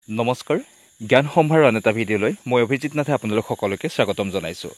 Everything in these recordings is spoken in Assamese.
নমস্কাৰ জ্ঞান সম্ভাৰৰ আন এটা ভিডিঅ'লৈ মই অভিজিত নাথে আপোনালোক সকলোকে স্বাগতম জনাইছোঁ।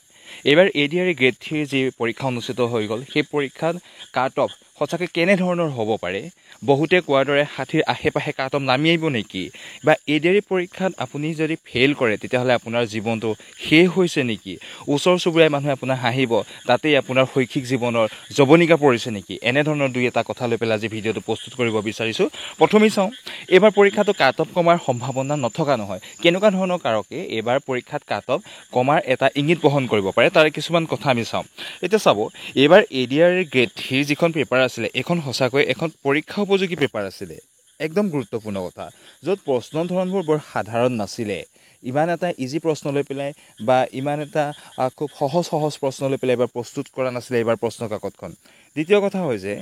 এইবাৰ ADR গ্ৰেড 3 যি পৰীক্ষা অনুষ্ঠিত হৈ গ'ল, সেই পৰীক্ষাত কাট অফ সঁচাকৈ কেনেধৰণৰ হ'ব পাৰে? বহুতে কোৱাৰ দৰে 60ৰ আশে-পাশে কাট অফ নামি আহিব নেকি? বা ADR পৰীক্ষাত আপুনি যদি ফেইল কৰে তেতিয়াহ'লে আপোনাৰ জীৱনটো শেষ হৈছে নেকি? ওচৰ চুবুৰীয়া মানুহে আপোনাৰ হাঁহিব, তাতেই আপোনাৰ শৈক্ষিক জীৱনৰ জৱনিকা পৰিছে নেকি? এনেধৰণৰ দুই এটা কথা লৈ পেলাই আজি ভিডিঅ'টো প্ৰস্তুত কৰিব বিচাৰিছোঁ। প্ৰথমেই চাওঁ, এইবাৰ পৰীক্ষাটো কাট অফ কমাৰ সম্ভাৱনা নথকা নহয়। কেনেকুৱা ধৰণৰ কাৰকে এইবাৰ পৰীক্ষাত কাট অফ কমাৰ এটা ইংগিত বহন কৰিব পাৰে, তাৰে কিছুমান কথা আমি চাওঁ। এতিয়া চাব, এইবাৰ ADR গ্ৰেড 3 যিখন পেপাৰ আছিলে, এইখন সঁচাকৈ এখন পৰীক্ষা উপযোগী পেপাৰ আছিলে। একদম গুৰুত্বপূৰ্ণ কথা, য'ত প্ৰশ্নৰ ধৰণবোৰ বৰ সাধাৰণ নাছিলে। ইমান এটা ইজি প্ৰশ্ন লৈ পেলাই বা ইমান এটা খুব সহজ প্ৰশ্ন লৈ পেলাই এইবাৰ প্ৰস্তুত কৰা নাছিলে এইবাৰ প্ৰশ্ন কাকতখন। দ্বিতীয় কথা হৈছে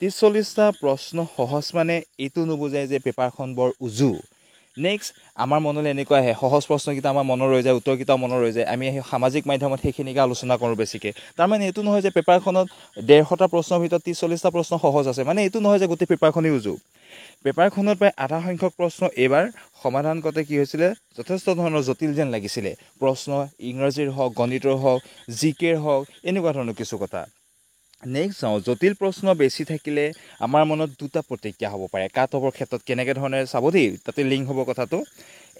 30-40টা প্ৰশ্ন সহজ মানে এইটো নুবুজায় যে পেপাৰখন বৰ উজু। নেক্সট, আমাৰ মনলৈ এনেকুৱা আহে, সহজ প্ৰশ্নকেইটা আমাৰ মনত ৰৈ যায়, উত্তৰকেইটাও মনত ৰৈ যায়, আমি সামাজিক মাধ্যমত সেইখিনিকে আলোচনা কৰোঁ বেছিকৈ। তাৰমানে এইটো নহয় যে পেপাৰখনত 150টা প্ৰশ্নৰ ভিতৰত 30-40টা প্ৰশ্ন সহজ আছে, মানে এইটো নহয় যে গোটেই পেপাৰখনেই উজু। পেপাৰখনত প্ৰায় আধা সংখ্যক প্ৰশ্ন এইবাৰ সমাধান কৰোঁতে কি হৈছিলে, যথেষ্ট ধৰণৰ জটিল যেন লাগিছিলে। প্ৰশ্ন ইংৰাজীৰ হওক, গণিতৰ হওক, GKৰ হওক, এনেকুৱা ধৰণৰ কিছু কথা। নেক্সট চাওঁ, জটিল প্ৰশ্ন বেছি থাকিলে আমাৰ মনত দুটা প্ৰতিক্ৰিয়া হ'ব পাৰে কাট অফৰ ক্ষেত্ৰত। কেনেকৈ ধৰণে চাব দেই, তাতে লিংক হ'ব কথাটো।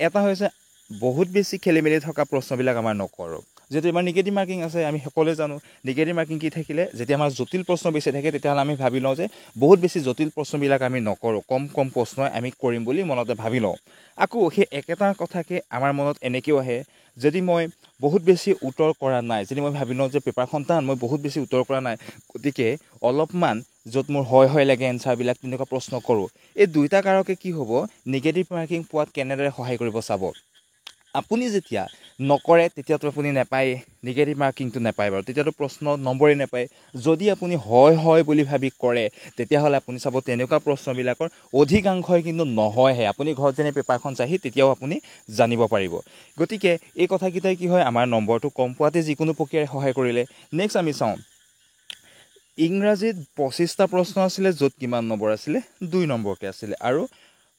এটা হৈছে বহুত বেছি খেলি মেলি থকা প্ৰশ্নবিলাক আমাৰ নকৰোঁ। যিহেতু আমাৰ নিগেটিভ মাৰ্কিং আছে, আমি সকলোৱে জানো নিগেটিভ মাৰ্কিং কি থাকিলে, যেতিয়া আমাৰ জটিল প্ৰশ্ন বেছি থাকে তেতিয়াহ'লে আমি ভাবি লওঁ যে বহুত বেছি জটিল প্ৰশ্নবিলাক আমি নকৰোঁ, কম প্ৰশ্ন আমি কৰিম বুলি মনতে ভাবি লওঁ। আকৌ সেই একেটা কথাকে আমাৰ মনত এনেকৈও আহে, যদি মই বহুত বেছি উত্তৰ কৰা নাই, যদি মই ভাবি লওঁ যে পেপাৰখন টান, মই বহুত বেছি উত্তৰ কৰা নাই, গতিকে অলপমান য'ত মোৰ হয় লাগে এনচাৰবিলাক, তেনেকুৱা প্ৰশ্ন কৰোঁ। এই দুইটা কাৰকে কি হ'ব, নিগেটিভ মাৰ্কিং পোৱাত কেনেদৰে সহায় কৰিব চাব। আপুনি যেতিয়া নকৰে তেতিয়াতো আপুনি নাপায়, নিগেটিভ মাৰ্কিংটো নাপায় বাৰু, তেতিয়াতো প্ৰশ্ন নম্বৰেই নাপায়। যদি আপুনি হয় বুলি ভাবি কৰে, তেতিয়াহ'লে আপুনি চাব তেনেকুৱা প্ৰশ্নবিলাকৰ অধিকাংশই কিন্তু নহয়হে। আপুনি ঘৰত যেনে পেপাৰখন চাহি তেতিয়াও আপুনি জানিব পাৰিব। গতিকে এই কথাকেইটাই কি হয়, আমাৰ নম্বৰটো কম পোৱাতে যিকোনো প্ৰক্ৰিয়াৰে সহায় কৰিলে। নেক্সট আমি চাওঁ, ইংৰাজীত 25টা প্ৰশ্ন আছিলে, য'ত কিমান নম্বৰ আছিলে, 2 নম্বৰকৈ আছিলে, আৰু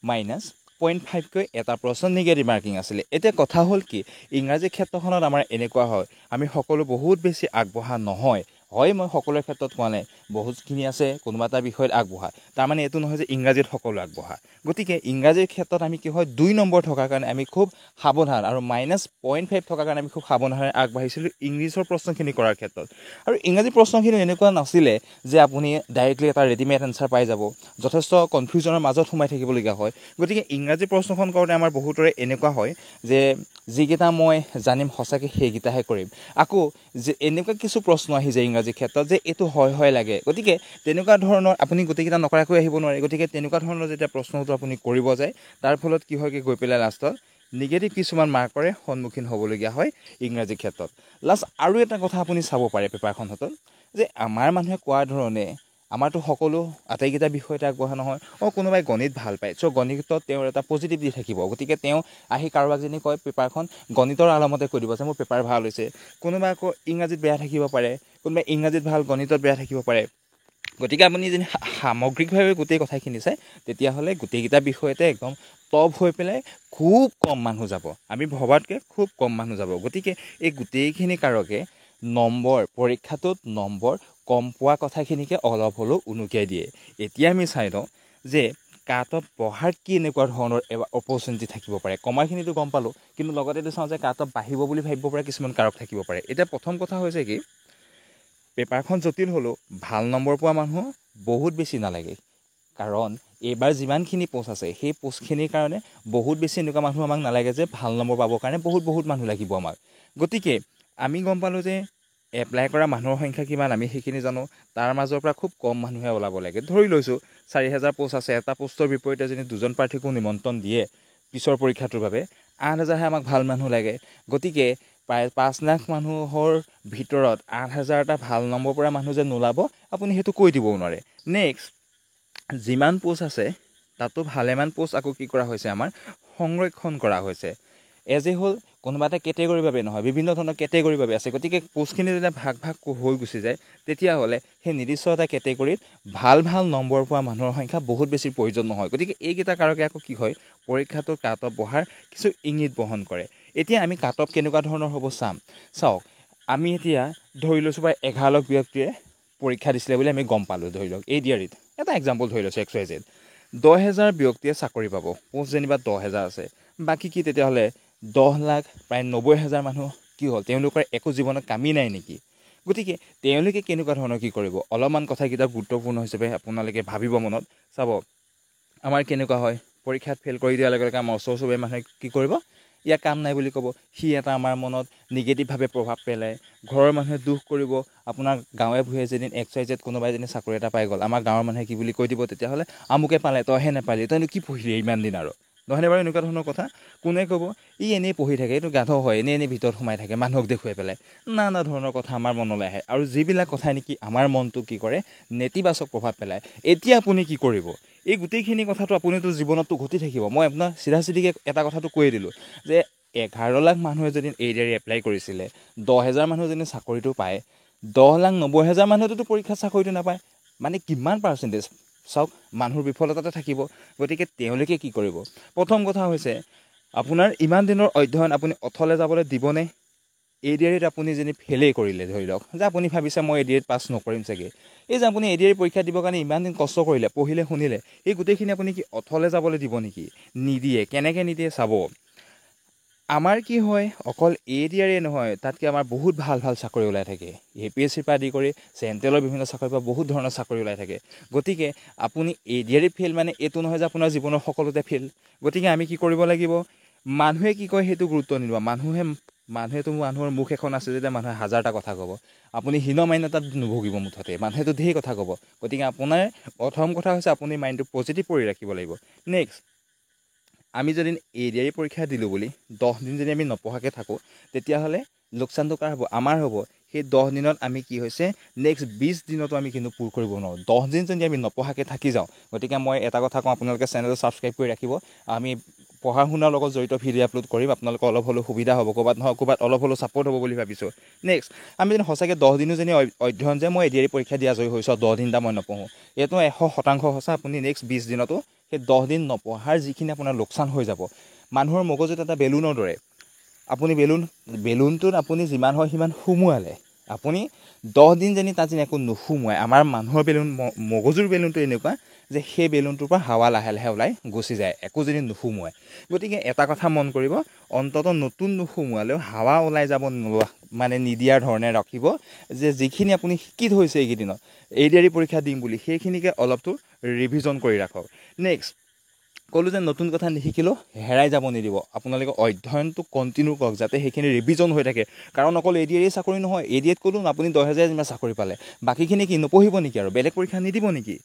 -0.5কৈ এটা প্ৰশ্ন নিগেটিভ মাৰ্কিং আছিলে। এতিয়া কথা হ'ল কি, ইংৰাজী ক্ষেত্ৰখনত আমাৰ এনেকুৱা হয়, আমি সকলো বহুত বেছি আগবঢ়া নহয়। হয়, মই সকলোৰে ক্ষেত্ৰত কোৱা নাই, বহুতখিনি আছে কোনোবা এটা বিষয়ত আগবঢ়া, তাৰমানে এইটো নহয় যে ইংৰাজীত সকলো আগবঢ়া। গতিকে ইংৰাজীৰ ক্ষেত্ৰত আমি কি হয়, 2 নম্বৰ থকাৰ কাৰণে আমি খুব সাৱধান, আৰু -0.5 থকাৰ কাৰণে আমি খুব সাৱধানেৰে আগবাঢ়িছিলোঁ ইংলিছৰ প্ৰশ্নখিনি কৰাৰ ক্ষেত্ৰত। আৰু ইংৰাজী প্ৰশ্নখিনি এনেকুৱা নাছিলে যে আপুনি ডাইৰেক্টলি এটা ৰেডিমেড এনচাৰ পাই যাব, যথেষ্ট কনফিউজনৰ মাজত সোমাই থাকিবলগীয়া হয়। গতিকে ইংৰাজী প্ৰশ্নখন কৰোঁতে আমাৰ বহুতৰে এনেকুৱা হয় যে যিকেইটা মই জানিম সঁচাকৈ সেইকেইটাহে কৰিম। আকৌ যে এনেকুৱা কিছু প্ৰশ্ন আহি যায় ইংৰাজীৰ ক্ষেত্ৰত যে এইটো হয় লাগে, গতিকে তেনেকুৱা ধৰণৰ আপুনি গোটেইকেইটা নকৰাকৈ আহিব নোৱাৰে। গতিকে তেনেকুৱা ধৰণৰ যেতিয়া প্ৰশ্নটো আপুনি কৰিব যায়, তাৰ ফলত কি হয়গৈ, গৈ পেলাই লাষ্টত নিগেটিভ কিছুমান মাৰ্কৰে সন্মুখীন হ'বলগীয়া হয় ইংৰাজী ক্ষেত্ৰত। লাষ্ট আৰু এটা কথা আপুনি চাব পাৰে পেপাৰখন হাতত, যে আমাৰ মানুহে কোৱাৰ ধৰণে আমাৰতো সকলো আটাইকেইটা বিষয়তে আগবঢ়া নহয়। কোনোবাই গণিত ভাল পায়, গণিতত তেওঁৰ এটা পজিটিভ দি থাকিব, গতিকে তেওঁ আহি কাৰোবাক যদি কয় পেপাৰখন গণিতৰ আলমতে কৈ দিব যে মোৰ পেপাৰ ভাল হৈছে। কোনোবাই আকৌ ইংৰাজীত বেয়া থাকিব পাৰে, কোনোবাই ইংৰাজীত ভাল, গণিতত বেয়া থাকিব পাৰে। গতিকে আপুনি যদি সামগ্ৰিকভাৱে গোটেই কথাখিনি চায়, তেতিয়াহ'লে গোটেইকেইটা বিষয়তে একদম টপ হৈ পেলাই খুব কম মানুহ যাব, আমি ভবাতকৈ খুব কম মানুহ যাব। গতিকে এই গোটেইখিনি কাৰকে পৰীক্ষাটোত নম্বৰ কম পোৱা কথাখিনিকে অলপ হ'লেও উনুকিয়াই দিয়ে। এতিয়া আমি চাই লওঁ যে কাট অফ বঢ়াৰ কি এনেকুৱা ধৰণৰ অপৰচুনিটি থাকিব পাৰে। কমাৰখিনিতো গম পালোঁ, কিন্তু লগতে চাওঁ যে কাট অফ বাঢ়িব বুলি ভাবিব পৰা কিছুমান কাৰক থাকিব পাৰে। এতিয়া প্ৰথম কথা হৈছে কি, পেপাৰখন জটিল হ'লেও ভাল নম্বৰ পোৱা মানুহ বহুত বেছি নালাগে, কাৰণ এইবাৰ যিমানখিনি পোষ্ট আছে সেই পোষ্টখিনিৰ কাৰণে বহুত বেছি এনেকুৱা মানুহ আমাক নালাগে যে ভাল নম্বৰ পাবৰ কাৰণে বহুত মানুহ লাগিব আমাক। গতিকে আমি গম পালোঁ যে এপ্লাই কৰা মানুহৰ সংখ্যা কিমান আমি সেইখিনি জানো, তাৰ মাজৰ পৰা খুব কম মানুহে ওলাব লাগে। ধৰি লৈছোঁ 4000 পোষ্ট আছে, এটা পোষ্টৰ বিপৰীতে যদি 2জন প্ৰাৰ্থীকো নিমন্ত্ৰণ দিয়ে পিছৰ পৰীক্ষাটোৰ বাবে, 8000হে আমাক ভাল মানুহ লাগে। গতিকে প্ৰায় 5 লাখ মানুহৰ ভিতৰত 8000টা ভাল নম্বৰ পৰা মানুহ যে নোলাব, আপুনি সেইটো কৈ দিবও নোৱাৰে। নেক্সট, যিমান পোষ্ট আছে তাতো ভালেমান পোষ্ট আকৌ কি কৰা হৈছে, আমাৰ সংৰক্ষণ কৰা হৈছে। এজ এ হ'ল কোনোবা এটা কেটেগৰীৰ বাবে নহয়, বিভিন্ন ধৰণৰ কেটেগৰীৰ বাবে আছে। গতিকে পোষ্টখিনি যেতিয়া ভাগ ভাগ হৈ গুচি যায়, তেতিয়াহ'লে সেই নিৰ্দিষ্ট এটা কেটেগৰীত ভাল ভাল নম্বৰ পোৱা মানুহৰ সংখ্যা বহুত বেছি প্ৰয়োজন নহয়। গতিকে এইকেইটা কাৰকে আকৌ কি হয়, পৰীক্ষাটোৰ কাট অফ বহাৰ কিছু ইংগিত বহন কৰে। এতিয়া আমি কাট অফ কেনেকুৱা ধৰণৰ হ'ব চাওক, আমি এতিয়া ধৰি লৈছোঁ বা 11 লাখ ব্যক্তিয়ে পৰীক্ষা দিছিলে বুলি আমি গম পালোঁ। ধৰি লওক ADREত এটা এক্সাম্পল ধৰি লৈছোঁ XYZ 10,000 ব্যক্তিয়ে চাকৰি পাব, পোষ্ট যেনিবা 10,000 আছে, বাকী কি তেতিয়াহ'লে 10 লাখ প্ৰায় 90,000 মানুহ কি হ'ল, তেওঁলোকৰ একো জীৱনত কামেই নাই নেকি? গতিকে তেওঁলোকে কেনেকুৱা ধৰণৰ কি কৰিব, অলপমান কথাকেইটা গুৰুত্বপূৰ্ণ হিচাপে আপোনালোকে ভাবিব মনত। চাব, আমাৰ কেনেকুৱা হয়, পৰীক্ষাত ফেইল কৰি দিয়াৰ লগে লগে আমাৰ ওচৰ চুবুৰীয়া মানুহে কি কৰিব, ইয়াৰ কাম নাই বুলি ক'ব। সি এটা আমাৰ মনত নিগেটিভভাৱে প্ৰভাৱ পেলায়। ঘৰৰ মানুহে দুখ কৰিব। আপোনাৰ গাঁৱে ভূঞে যেদিন XYZ কোনোবা এজনী চাকৰি এটা পাই গ'ল, আমাৰ গাঁৱৰ মানুহে কি বুলি কৈ দিব তেতিয়াহ'লে, আমুকে পালে তইহে নাপালি, তইনো কি পঢ়িলি ইমান দিন আৰু, নহয়নে বাৰু? এনেকুৱা ধৰণৰ কথা। কোনে ক'ব, ই এনেই পঢ়ি থাকে, এইটো গাধ হয়, এনেই ভিতৰত সোমাই থাকে, মানুহক দেখুৱাই পেলাই, নানা ধৰণৰ কথা আমাৰ মনলৈ আহে। আৰু যিবিলাক কথাই নেকি আমাৰ মনটো কি কৰে, নেতিবাচক প্ৰভাৱ পেলায়। এতিয়া আপুনি কি কৰিব, এই গোটেইখিনি কথাটো আপুনিতো জীৱনততো ঘটি থাকিব। মই আপোনাক চিধা চিধিকৈ এটা কথাটো কৈয়ে দিলোঁ যে 11 লাখ মানুহে যদি ADRE এপ্লাই কৰিছিলে, 10,000 মানুহে যদি চাকৰিটো পায়, 10,90,000 মানুহেতো পৰীক্ষাত চাকৰিটো নাপায়। মানে কিমান পাৰ্চেণ্টেজ চাওক, মানুহৰ বিফলতাতে থাকিব। গতিকে তেওঁলোকে কি কৰিব, প্ৰথম কথা হৈছে আপোনাৰ ইমান দিনৰ অধ্যয়ন আপুনি অথলে যাবলৈ দিবনে? ADREত আপুনি যদি ফেইলেই কৰিলে, ধৰি লওক যে আপুনি ভাবিছে মই ADREত পাছ নকৰিম চাগে, এই যে আপুনি ADRE পৰীক্ষা দিবৰ কাৰণে ইমান দিন কষ্ট কৰিলে, পঢ়িলে শুনিলে, এই গোটেইখিনি আপুনি কি অথলে যাবলৈ দিব নেকি? নিদিয়ে। কেনেকৈ নিদিয়ে চাব, আমাৰ কি হয়, অকল ADRE নহয়, তাতকৈ আমাৰ বহুত ভাল ভাল চাকৰি ওলাই থাকে। APSCৰ পৰা আদি কৰি চেণ্ট্ৰেলৰ বিভিন্ন চাকৰিৰ পৰা বহুত ধৰণৰ চাকৰি ওলাই থাকে। গতিকে আপুনি ADRE ফেইল মানে এইটো নহয় যে আপোনাৰ জীৱনৰ সকলোতে ফেইল। গতিকে আমি কি কৰিব লাগিব, মানুহে কি কয় সেইটো গুৰুত্ব নিদিব। মানুহেতো মানুহৰ মুখ এখন আছে যেতিয়া মানুহে 1000টা কথা ক'ব। আপুনি হীনমান্যতাত নুভুগিব মুঠতে, মানুহেতো ঢেৰ কথা ক'ব। গতিকে আপোনাৰ প্ৰথম কথা হৈছে আপুনি মাইণ্ডটো পজিটিভ কৰি ৰাখিব লাগিব। নেক্সট, আমি যদি ADRE পৰীক্ষা দিলোঁ বুলি 10 দিন যদি আমি নপঢ়াকৈ থাকোঁ, তেতিয়াহ'লে লোকচানটো কাৰ হ'ব, আমাৰ হ'ব। সেই 10 দিনত আমি কি হৈছে, নেক্সট 20 দিনতো আমি কিন্তু পূৰ কৰিব নোৱাৰোঁ। 10 দিন যদি আমি নপঢ়াকৈ থাকি যাওঁ, গতিকে মই এটা কথা কওঁ, আপোনালোকে চেনেলটো ছাবস্ক্ৰাইব কৰি ৰাখিব। আমি পঢ়া শুনাৰ লগত জড়িত ভিডিঅ' আপলোড কৰিম, আপোনালোকৰ অলপ হ'লেও সুবিধা হ'ব, ক'ৰবাত নহয় ক'ৰবাত অলপ হ'লেও ছাপোৰ্ট হ'ব বুলি ভাবিছোঁ। নেক্সট, আমি যদি সঁচাকৈ 10 দিনো যদি অধ্যয়ন যে মই ADRE পৰীক্ষা দি আজৰি হৈছোঁ, 10 দিন মই নপঢ়োঁ, এইটো 100% সঁচা। আপুনি নেক্সট 20 দিনতো সেই 10 দিন নপঢ়াৰ যিখিনি আপোনাৰ লোকচান হৈ যাব। মানুহৰ মগজুত এটা বেলুনৰ দৰে, আপুনি বেলুনটোত আপুনি যিমান হয় সিমান সুমুৱালে, আপুনি 10 দিন যদি তাত যেন একো নুসুমুৱাই, আমাৰ মানুহৰ মগজুৰ বেলুনটো এনেকুৱা যে সেই বেলুনটোৰ পৰা হাৱা লাহে লাহে ওলাই গুচি যায়, একো যদি নুসুমুৱাই। গতিকে এটা কথা মন কৰিব, অন্ততঃ নতুন নুসুমুৱালেও হাৱা ওলাই যাব মানে নিদিয়াৰ ধৰণে ৰাখিব, যে যিখিনি আপুনি শিকি থৈছে এইকেইদিনত ADRE পৰীক্ষা দিম বুলি, সেইখিনিকে অলপটো ৰিভিজন কৰি ৰাখক। নেক্সট, ক'লোঁ যে নতুন কথা নিশিকিলেও হেৰাই যাব নিদিব। আপোনালোকে অধ্যয়নটো কণ্টিনিউ কৰক, যাতে সেইখিনি ৰিভিজন হৈ থাকে। কাৰণ অকল ADRE চাকৰি নহয়, ADREত ক'লোঁ আপুনি 10,000 যেনিবা চাকৰি পালে, বাকীখিনি কি নপঢ়িব নেকি আৰু বেলেগ পৰীক্ষা নিদিব নেকি?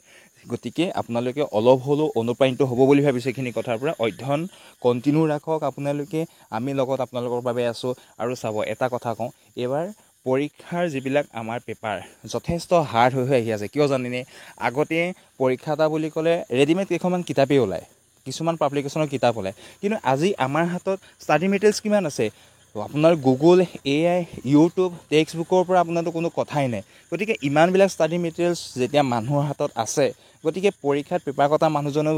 গতিকে আপোনালোকে অলপ হ'লেও অনুপ্ৰাণিত হ'ব বুলি ভাবিছোঁ এইখিনি কথাৰ পৰা। অধ্যয়ন কণ্টিনিউ ৰাখক আপোনালোকে, আমি লগত আপোনালোকৰ বাবে আছোঁ। আৰু চাব, এটা কথা কওঁ, এইবাৰ পৰীক্ষাৰ যিবিলাক আমাৰ পেপাৰ যথেষ্ট হাৰ্ড হৈ আহি আছে। কিয় জানেনে? আগতে পৰীক্ষা এটা বুলি ক'লে ৰেডিমেড কেইখনমান কিতাপেই ওলায়, কিছুমান পাব্লিকেশ্যনৰ কিতাপ ওলায়। কিন্তু আজি আমাৰ হাতত ষ্টাডি মেটেৰিয়েলছ কিমান আছে, আপোনাৰ গুগল, AI, ইউটিউব, টেক্সট বুকৰ পৰা আপোনাৰতো কোনো কথাই নাই। গতিকে ইমানবিলাক ষ্টাডি মেটেৰিয়েলছ যেতিয়া মানুহৰ হাতত আছে, গতিকে পৰীক্ষাত পেপাৰ কটা মানুহজনেও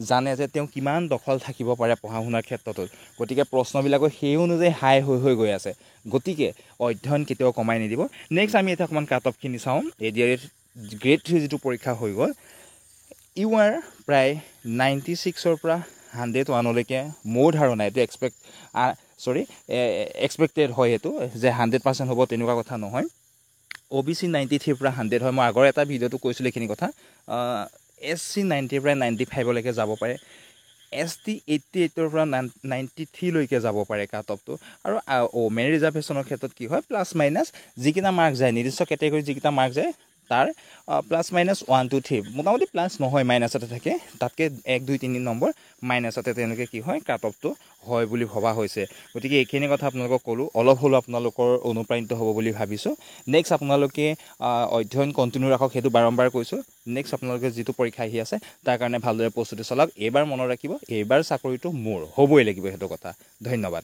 জানে যে তেওঁ কিমান দখল থাকিব পাৰে পঢ়া শুনাৰ ক্ষেত্ৰতো। গতিকে প্ৰশ্নবিলাকো সেই অনুযায়ী হাই হৈ গৈ আছে। গতিকে অধ্যয়ন কেতিয়াও কমাই নিদিব। নেক্সট আমি এতিয়া অকণমান কাট অফখিনি চাওঁ। ADRE গ্ৰেড 3 যিটো পৰীক্ষা হৈ গ'ল, ইউআৰ প্ৰায় 96ৰ পৰা 101লৈকে মোৰ ধাৰণা, এইটো এক্সপেক্টেড হয় এইটো যে 100% হ'ব, তেনেকুৱা কথা নহয়। OBC 93ৰ পৰা 100 হয়। মই আগৰ এটা ভিডিঅ'টো কৈছিলোঁ এইখিনি কথা। SC 90ৰ পৰা 95লৈকে যাব পাৰে। ST 88ৰ পৰা 93লৈকে যাব পাৰে কাট অফটো। আৰু মেন ৰিজাৰ্ভেশ্যনৰ ক্ষেত্ৰত কি হয়, প্লাছ মাইনাছ যিকেইটা মাৰ্ক যায়, নিৰ্দিষ্ট কেটেগৰীত যিকেইটা মাৰ্ক যায় তাৰ প্লাছ মাইনাছ 1 2 3, মোটামুটি প্লাছ নহয়, মাইনাছতে থাকে। তাতকৈ 1 2 3 নম্বৰ মাইনাছতে তেওঁলোকে কি হয়, কাট অফটো হয় বুলি ভবা হৈছে। গতিকে এইখিনি কথা আপোনালোকক ক'লোঁ, অলপ হ'লেও আপোনালোকৰ অনুপ্ৰাণিত হ'ব বুলি ভাবিছোঁ। নেক্সট আপোনালোকে অধ্যয়ন কণ্টিনিউ ৰাখক, সেইটো বাৰম্বাৰ কৈছোঁ। নেক্সট আপোনালোকে যিটো পৰীক্ষা আহি আছে তাৰ কাৰণে ভালদৰে প্ৰস্তুতি চলাওক। এইবাৰ মনত ৰাখিব, এইবাৰ চাকৰিটো মোৰ হ'বই লাগিব, সেইটো কথা। ধন্যবাদ।